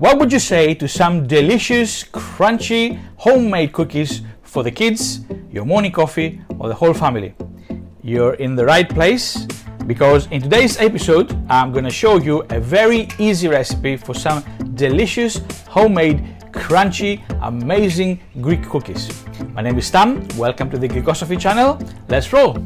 What would you say to some delicious, crunchy, homemade cookies for the kids, your morning coffee, or the whole family? You're in the right place, because in today's episode I'm going to show you a very easy recipe for some delicious, homemade, crunchy, amazing Greek cookies. My name is Tam, welcome to the Greekosophy channel. Let's roll!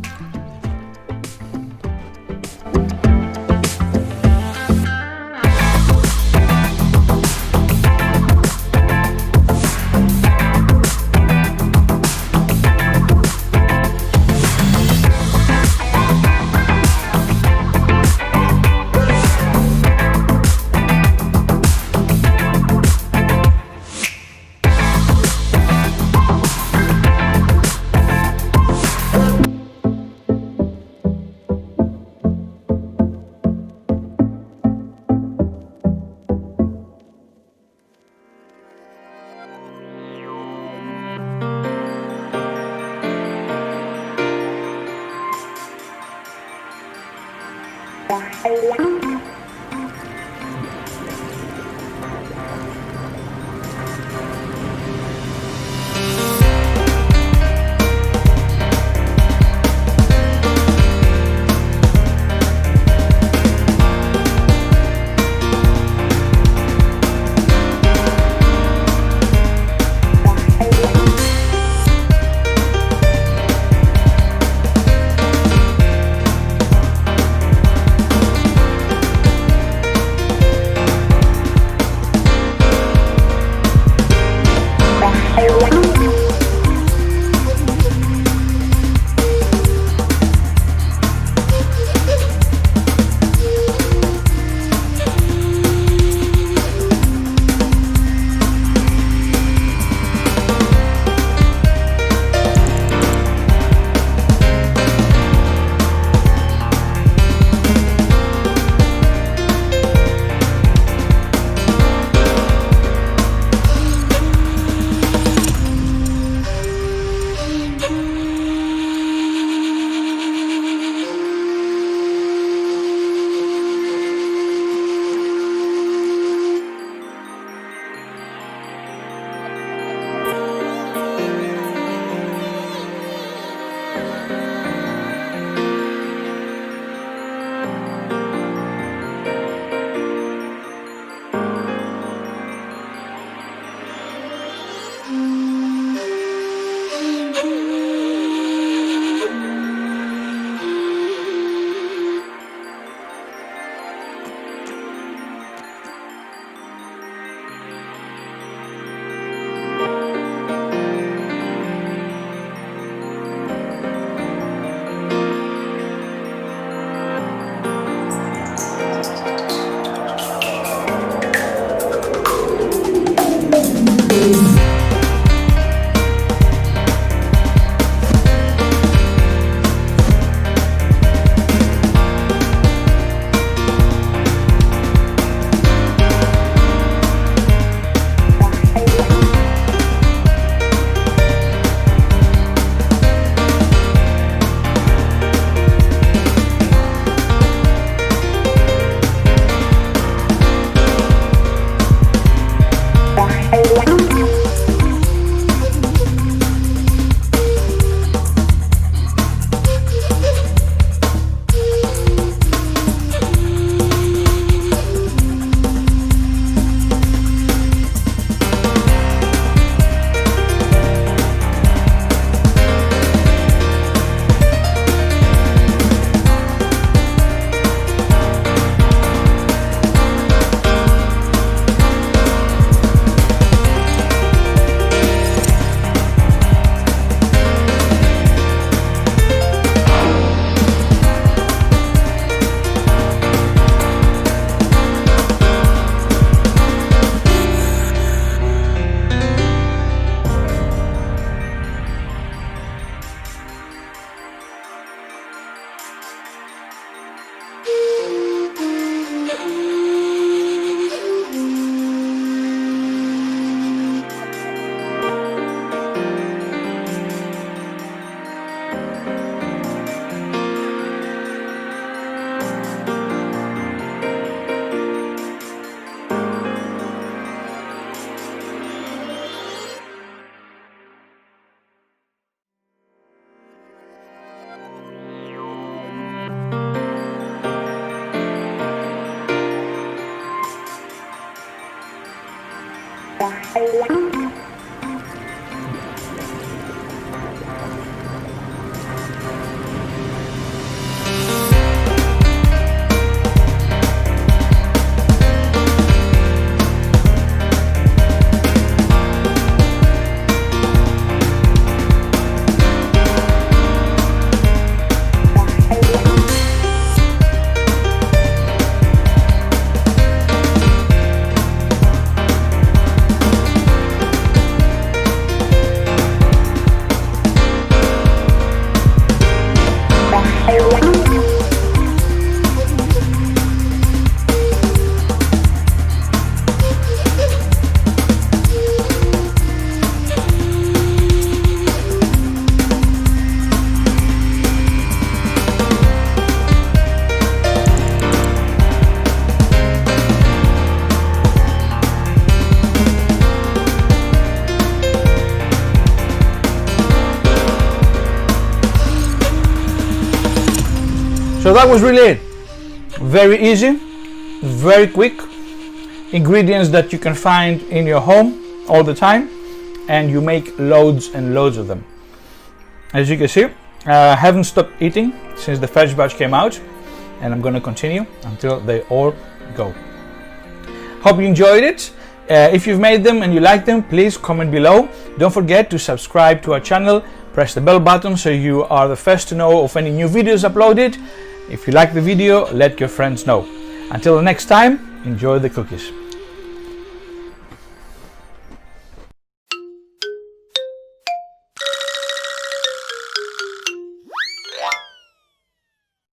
So that was really it. Very easy, very quick, ingredients that you can find in your home all the time, and you make loads and loads of them. As you can see, I haven't stopped eating since the first batch came out, and I'm going to continue until they all go. Hope you enjoyed it. If you've made them and you like them, please comment below. Don't forget to subscribe to our channel, press the bell button so you are the first to know of any new videos uploaded. If you like the video, let your friends know. Until the next time, enjoy the cookies.